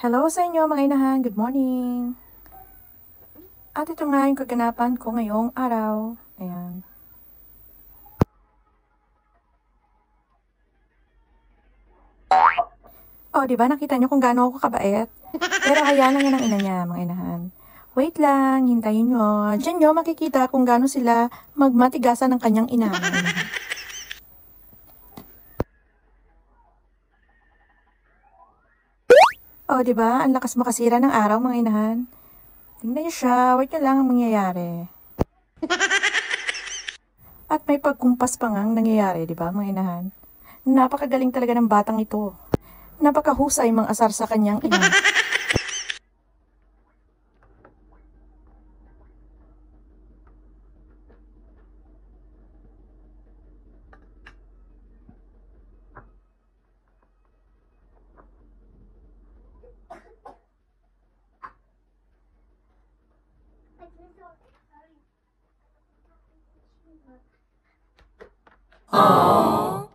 Hello sa inyo mga inahan, good morning. At ito nga yung kaganapan ko ngayong araw. Ayan. Oh, di ba nakita nyo kung gaano ako kabait? Pero hayaan lang yan ang ina niya, mga inahan. Wait lang, hintayin nyo. Diyan nyo makikita kung gaano sila magmatigasan ng kanyang ina. Mga inahan. Oh, di ba? Ang lakas makasira ng araw, mga inahan. Tingnan nyo siya, wait nyo lang ang mangyayari. At may pagkumpas pa ngang nangyayari, di ba, mga inahan? Napakagaling talaga ng batang ito. Napakahusay mang asar sa kanyang ina. Aww.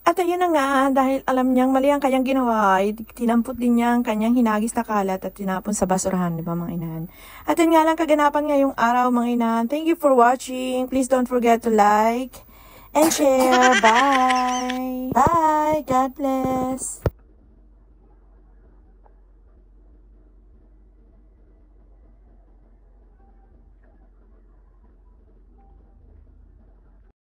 At ayun na nga, dahil alam niyang mali ang kanyang ginawa, ay tinampot din niya ang kanyang hinagis na kalat at tinapon sa basurahan, di ba mga inahan? At yun nga lang kaganapan ngayong araw mga inahan. Thank you for watching. Please don't forget to like and share. Bye! Bye! God bless!